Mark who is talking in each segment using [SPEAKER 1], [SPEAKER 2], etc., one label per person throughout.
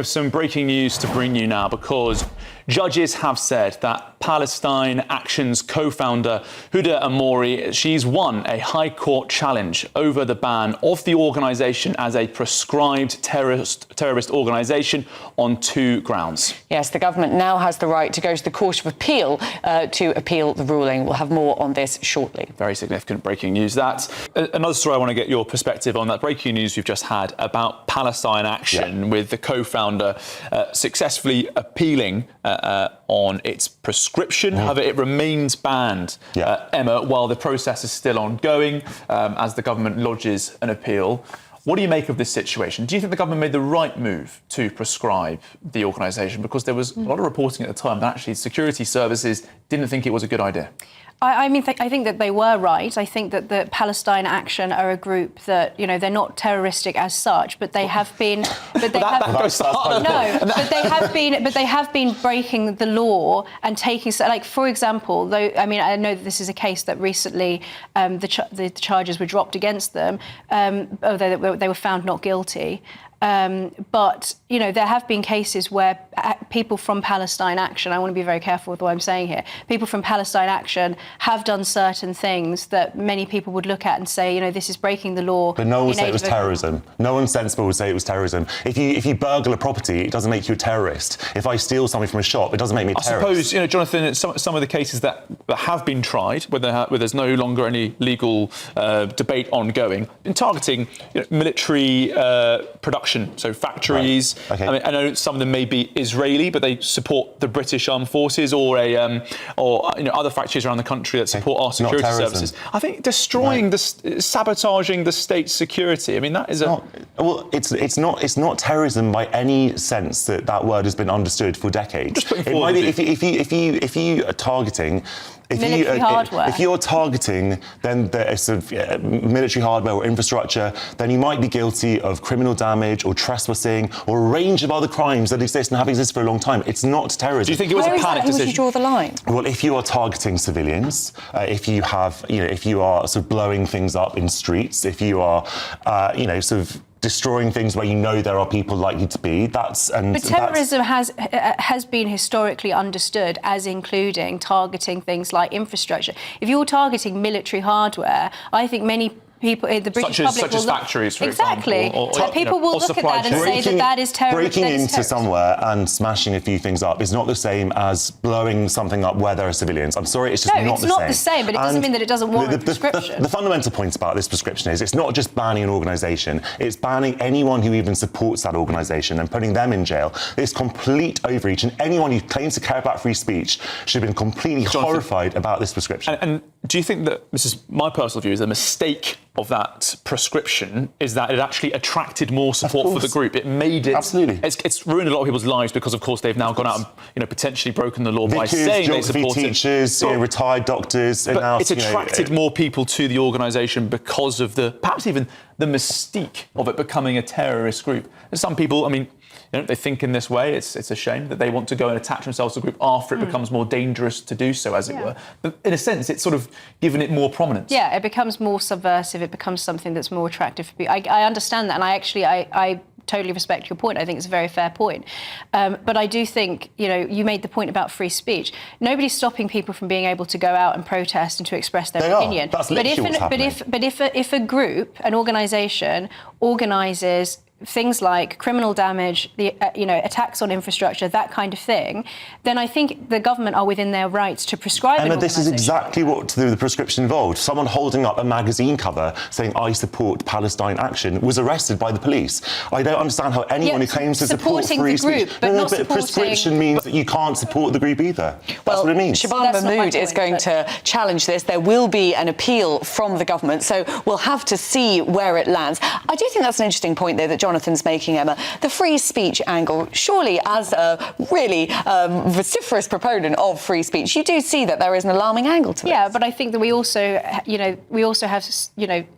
[SPEAKER 1] Some breaking news to bring you now, because judges have said that Palestine Action's co-founder Huda Amori, she's won a High Court challenge over the ban of the organisation as a proscribed terrorist organisation on 2 grounds.
[SPEAKER 2] Yes, the government now has the right to go to the Court of Appeal to appeal the ruling. We'll have more on this shortly.
[SPEAKER 1] Very significant breaking news. That another story I want to get your perspective on, that breaking news we've just had about Palestine Action, with the co-founder successfully appealing on its prescription. However, it remains banned, Emma, while the process is still ongoing as the government lodges an appeal. What do you make of this situation? Do you think the government made the right move to prescribe the organisation? Because there was a lot of reporting at the time that actually security services didn't think it was a good idea.
[SPEAKER 3] I think that they were right. I think that the Palestine Action are a group that, you know, they're not terroristic as such, but they have been. But they have been breaking the law and taking. Like, for example, though, I mean, I know that this is a case that recently the charges were dropped against them, although they were found not guilty. But, you know, there have been cases where people from Palestine Action, I want to be very careful with what I'm saying here, people from Palestine Action have done certain things that many people would look at and say, you know, this is breaking the law.
[SPEAKER 4] But no one would say it was terrorism. No one sensible would say it was terrorism. If you burgle a property, it doesn't make you a terrorist. If I steal something from a shop, it doesn't make me a terrorist.
[SPEAKER 1] I suppose, you know, Jonathan, some of the cases that have been tried, where there's no longer any legal debate ongoing, in targeting, you know, military production. So factories. Right. Okay. I mean, I know some of them may be Israeli, but they support the British Armed Forces, or other factories around the country that support our security services. I think destroying sabotaging the state's security. I mean, that is
[SPEAKER 4] it's not terrorism by any sense that word has been understood for decades.
[SPEAKER 1] Just putting forward,
[SPEAKER 4] if you are targeting. If you're targeting then the sort of military hardware or infrastructure, then you might be guilty of criminal damage or trespassing or a range of other crimes that exist and have existed for a long time. It's not terrorism.
[SPEAKER 1] Do you think it was a panic decision? Where
[SPEAKER 2] would you draw the line?
[SPEAKER 4] Well, if you are targeting civilians, if you are sort of blowing things up in streets, if you are, sort of destroying things where you know there are people likely to be. But
[SPEAKER 3] terrorism has been historically understood as including targeting things like infrastructure. If you're targeting military hardware, I think many people in the British public
[SPEAKER 1] such as factories, for example.
[SPEAKER 3] People will look at that and say that is terrorism.
[SPEAKER 4] Breaking into somewhere and smashing a few things up is not the same as blowing something up where there are civilians. I'm sorry, it's just not the same.
[SPEAKER 3] No, it's not the same, but it doesn't mean that it doesn't warrant a prescription.
[SPEAKER 4] The fundamental point about this prescription is it's not just banning an organisation, it's banning anyone who even supports that organisation and putting them in jail. It's complete overreach, and anyone who claims to care about free speech should have been completely horrified about this prescription.
[SPEAKER 1] And do you think that, this is my personal view, is a mistake of that prescription is that it actually attracted more support for the group? It made it...
[SPEAKER 4] Absolutely.
[SPEAKER 1] It's ruined a lot of people's lives because, of course, they've now gone out and, potentially broken the law by saying they support it.
[SPEAKER 4] Teachers, retired doctors...
[SPEAKER 1] But it's attracted more people to the organisation because of perhaps even the mystique of it becoming a terrorist group. And some people, I mean, they think in this way. It's a shame that they want to go and attach themselves to a group after it becomes more dangerous to do so, as it were. But in a sense, it's sort of given it more prominence.
[SPEAKER 3] Yeah, it becomes more subversive. It becomes something that's more attractive for people. I understand that, and I totally respect your point. I think it's a very fair point. But I do think, you made the point about free speech. Nobody's stopping people from being able to go out and protest and to express their opinion.
[SPEAKER 4] That's literally what's happening.
[SPEAKER 3] But if a group, an organisation, organises things like criminal damage, attacks on infrastructure, that kind of thing, then I think the government are within their rights to prescribe an
[SPEAKER 4] this is exactly what the prescription involved. Someone holding up a magazine cover saying, "I support Palestine Action," was arrested by the police. I don't understand how anyone who claims to support free speech...
[SPEAKER 3] But
[SPEAKER 4] prescription means that you can't support the group either. That's what it means.
[SPEAKER 2] Shabana Mahmood is going to challenge this. There will be an appeal from the government, so we'll have to see where it lands. I do think that's an interesting point, though, that Jonathan's making, Emma. The free speech angle, surely as a really vociferous proponent of free speech, you do see that there is an alarming angle to it.
[SPEAKER 3] Yeah, but I think that we also have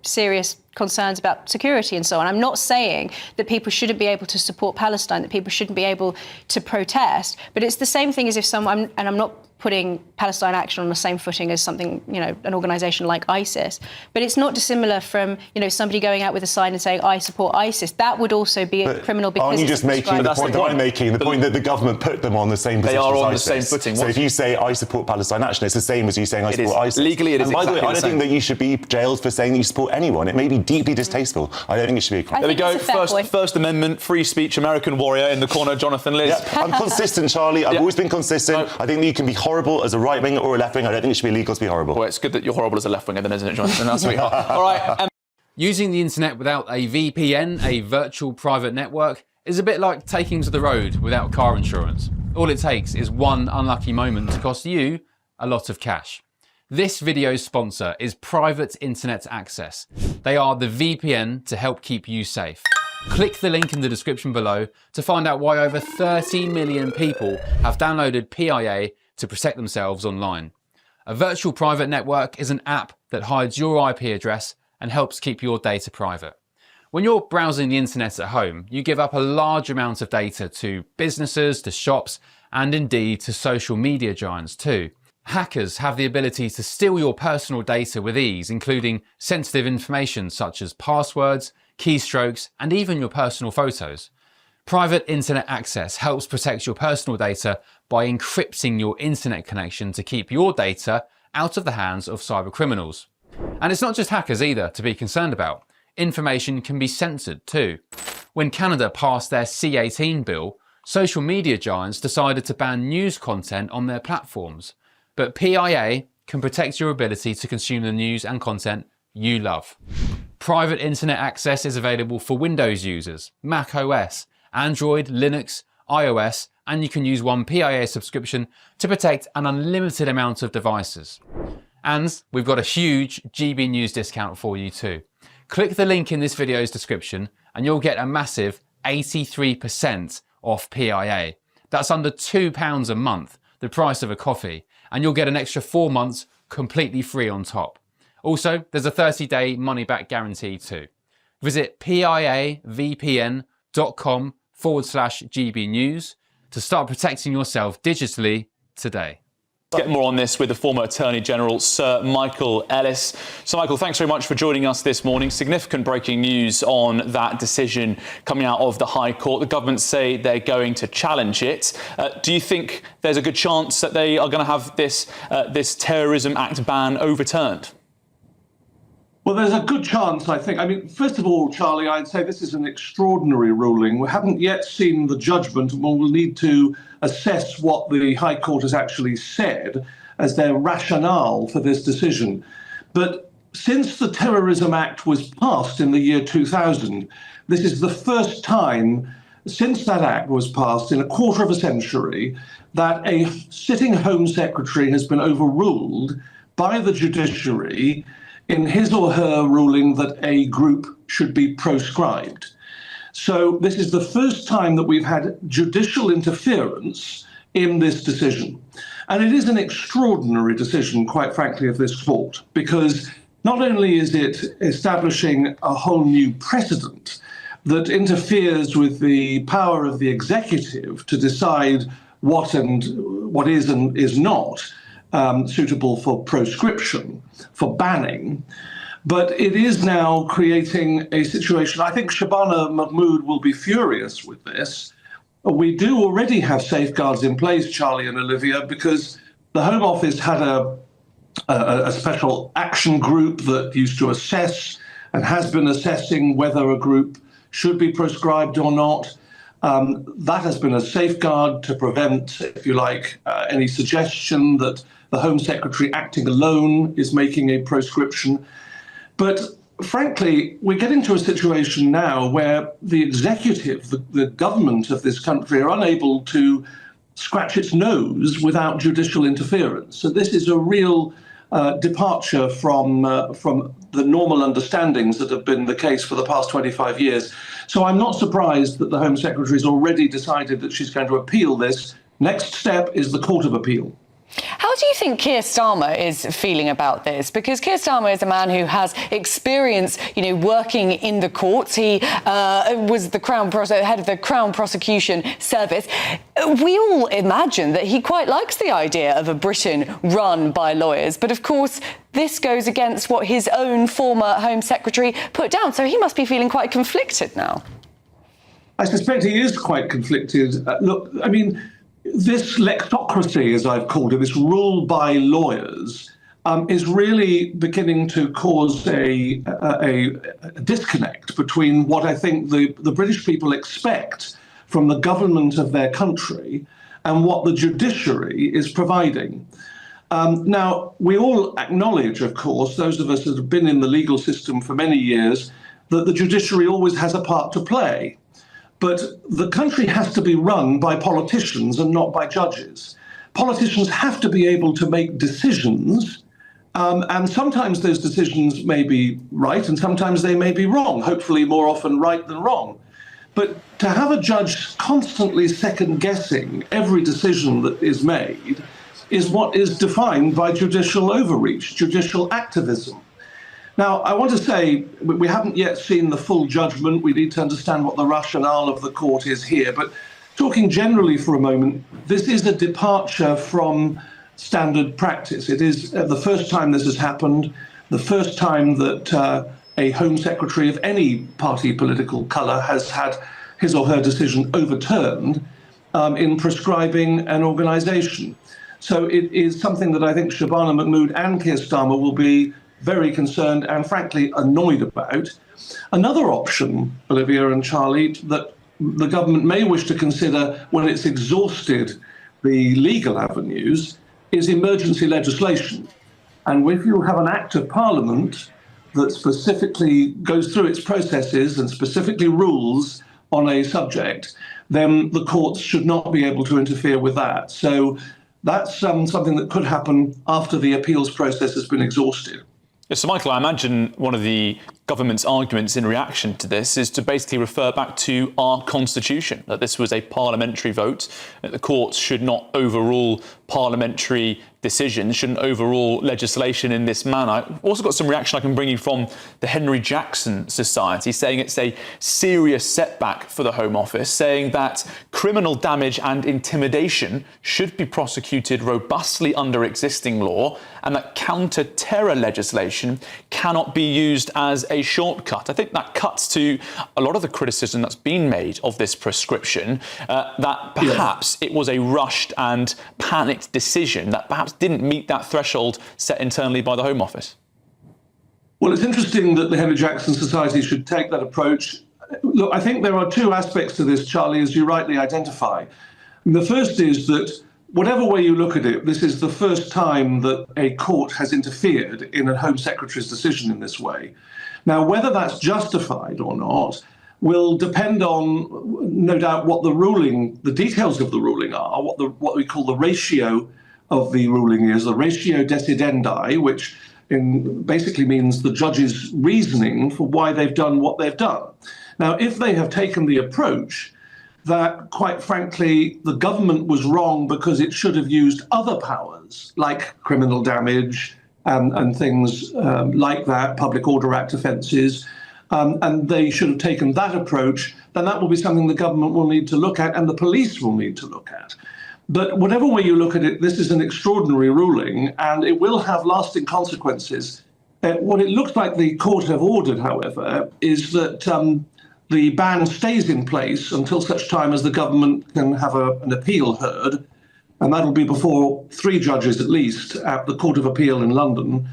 [SPEAKER 3] serious concerns about security and so on. I'm not saying that people shouldn't be able to support Palestine, that people shouldn't be able to protest, but it's the same thing as if someone, and I'm not putting Palestine Action on the same footing as something, an organisation like ISIS. But it's not dissimilar from, somebody going out with a sign and saying, I support ISIS. That would also be criminal because
[SPEAKER 4] aren't you just making the point that I'm making, the point that the government put them on the same position as ISIS? They are on the same footing. So if you say, I support Palestine Action, it's the same as you saying, I support ISIS.
[SPEAKER 1] Legally, it is.
[SPEAKER 4] And by the way, I don't think that you should be jailed for saying that you support anyone. It may be deeply distasteful. I don't think it should be a crime.
[SPEAKER 1] There we go. First Amendment, free speech, American warrior in the corner, Jonathan Lis.
[SPEAKER 4] Yeah, I'm consistent, Charlie. I've always been consistent. I think that you can be horrible as a right winger or a left winger. I don't think it should be illegal to be horrible.
[SPEAKER 1] Well, it's good that you're horrible as a left winger, then, isn't it, Jonathan? That's what we are. All right.
[SPEAKER 5] Using the internet without a VPN, a virtual private network, is a bit like taking to the road without car insurance. All it takes is one unlucky moment to cost you a lot of cash. This video's sponsor is Private Internet Access. They are the VPN to help keep you safe. Click the link in the description below to find out why over 30 million people have downloaded PIA to protect themselves online. A virtual private network is an app that hides your IP address and helps keep your data private. When you're browsing the internet at home, you give up a large amount of data to businesses, to shops, and indeed to social media giants too. Hackers have the ability to steal your personal data with ease, including sensitive information such as passwords, keystrokes, and even your personal photos. Private Internet Access helps protect your personal data by encrypting your internet connection to keep your data out of the hands of cyber criminals. And it's not just hackers either to be concerned about. Information can be censored too. When Canada passed their C-18 bill, social media giants decided to ban news content on their platforms. But PIA can protect your ability to consume the news and content you love. Private Internet Access is available for Windows users, Mac OS, Android, Linux, iOS, and you can use one PIA subscription to protect an unlimited amount of devices. And we've got a huge GBNews discount for you too. Click the link in this video's description and you'll get a massive 83% off PIA. That's under £2 a month, the price of a coffee, and you'll get an extra 4 months completely free on top. Also, there's a 30-day money-back guarantee too. Visit piavpn.com/GBnews to start protecting yourself digitally today.
[SPEAKER 1] Let's get more on this with the former Attorney General, Sir Michael Ellis. So, Michael, thanks very much for joining us this morning. Significant breaking news on that decision coming out of the High Court. The government say they're going to challenge it. Do you think there's a good chance that they are going to have this Terrorism Act ban overturned?
[SPEAKER 6] Well, there's a good chance, I think. I mean, first of all, Charlie, I'd say this is an extraordinary ruling. We haven't yet seen the judgment, and we'll need to assess what the High Court has actually said as their rationale for this decision. But since the Terrorism Act was passed in the year 2000, this is the first time since that act was passed in a quarter of a century that a sitting Home Secretary has been overruled by the judiciary in his or her ruling that a group should be proscribed. So this is the first time that we've had judicial interference in this decision. And it is an extraordinary decision, quite frankly, of this court, because not only is it establishing a whole new precedent that interferes with the power of the executive to decide what is and is not suitable for proscription, for banning, but it is now creating a situation. I think Shabana Mahmood will be furious with this. We do already have safeguards in place, Charlie and Olivia, because the Home Office had a special action group that used to assess and has been assessing whether a group should be proscribed or not. That has been a safeguard to prevent, if you like, any suggestion that the Home Secretary acting alone is making a proscription. But frankly, we're getting to a situation now where the executive, the government of this country, are unable to scratch its nose without judicial interference. So this is a real departure from the normal understandings that have been the case for the past 25 years. So I'm not surprised that the Home Secretary has already decided that she's going to appeal this. Next step is the Court of Appeal.
[SPEAKER 2] How do you think Keir Starmer is feeling about this? Because Keir Starmer is a man who has experience, working in the courts. He was the head of the Crown Prosecution Service. We all imagine that he quite likes the idea of a Britain run by lawyers. But of course, this goes against what his own former Home Secretary put down. So he must be feeling quite conflicted now.
[SPEAKER 6] I suspect he is quite conflicted. Look, I mean, this lexocracy, as I've called it, this rule by lawyers, is really beginning to cause a disconnect between what I think the British people expect from the government of their country and what the judiciary is providing. Now, we all acknowledge, of course, those of us that have been in the legal system for many years, that the judiciary always has a part to play. But the country has to be run by politicians and not by judges. Politicians have to be able to make decisions, and sometimes those decisions may be right and sometimes they may be wrong, hopefully more often right than wrong. But to have a judge constantly second-guessing every decision that is made is what is defined by judicial overreach, judicial activism. Now, I want to say we haven't yet seen the full judgment. We need to understand what the rationale of the court is here. But talking generally for a moment, this is a departure from standard practice. It is the first time this has happened, the first time that a Home Secretary of any party political colour has had his or her decision overturned in prescribing an organisation. So it is something that I think Shabana Mahmood and Keir Starmer will be very concerned and frankly annoyed about. Another option, Olivia and Charlie, that the government may wish to consider when it's exhausted the legal avenues is emergency legislation. And if you have an act of parliament that specifically goes through its processes and specifically rules on a subject, then the courts should not be able to interfere with that. So that's something that could happen after the appeals process has been exhausted.
[SPEAKER 1] So, Michael, I imagine one of the government's arguments in reaction to this is to basically refer back to our constitution, that this was a parliamentary vote, that the courts should not overrule parliamentary decisions, shouldn't overrule legislation in this manner. I've also got some reaction I can bring you from the Henry Jackson Society, saying it's a serious setback for the Home Office, saying that criminal damage and intimidation should be prosecuted robustly under existing law, and that counter-terror legislation cannot be used as a shortcut. I think that cuts to a lot of the criticism that's been made of this prescription, that perhaps it was a rushed and panicked decision that perhaps didn't meet that threshold set internally by the Home Office.
[SPEAKER 6] Well, it's interesting that the Henry Jackson Society should take that approach. Look, I think there are two aspects to this, Charlie, as you rightly identify. The first is that whatever way you look at it, this is the first time that a court has interfered in a Home Secretary's decision in this way. Now, whether that's justified or not will depend on, no doubt, what the details of the ruling are, what we call the ratio of the ruling is, the ratio decidendi, which basically means the judge's reasoning for why they've done what they've done. Now, if they have taken the approach that, quite frankly, the government was wrong because it should have used other powers, like criminal damage and things like that, Public Order Act offences, and they should have taken that approach, then that will be something the government will need to look at and the police will need to look at. But whatever way you look at it, this is an extraordinary ruling and it will have lasting consequences. What it looks like the court have ordered, however, is that the ban stays in place until such time as the government can have an appeal heard, and that'll be before 3 judges at least at the Court of Appeal in London.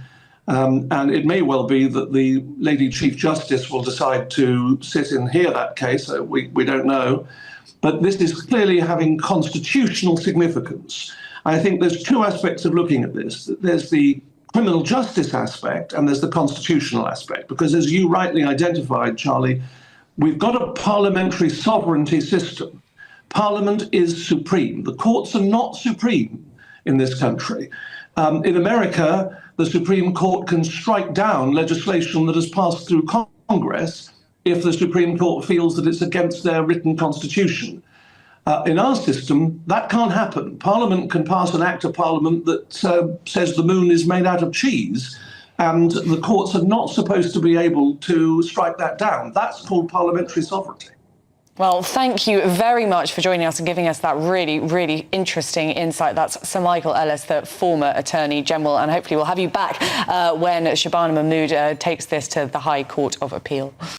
[SPEAKER 6] And it may well be that the Lady Chief Justice will decide to sit and hear that case. We don't know. But this is clearly having constitutional significance. I think there's 2 aspects of looking at this. There's the criminal justice aspect and there's the constitutional aspect. Because as you rightly identified, Charlie, we've got a parliamentary sovereignty system. Parliament is supreme. The courts are not supreme in this country. In America, the Supreme Court can strike down legislation that has passed through Congress if the Supreme Court feels that it's against their written constitution. In our system, that can't happen. Parliament can pass an act of Parliament that says the moon is made out of cheese, and the courts are not supposed to be able to strike that down. That's called parliamentary sovereignty.
[SPEAKER 2] Well, thank you very much for joining us and giving us that really, really interesting insight. That's Sir Michael Ellis, the former Attorney General, and hopefully we'll have you back when Shabana Mahmood takes this to the High Court of Appeal.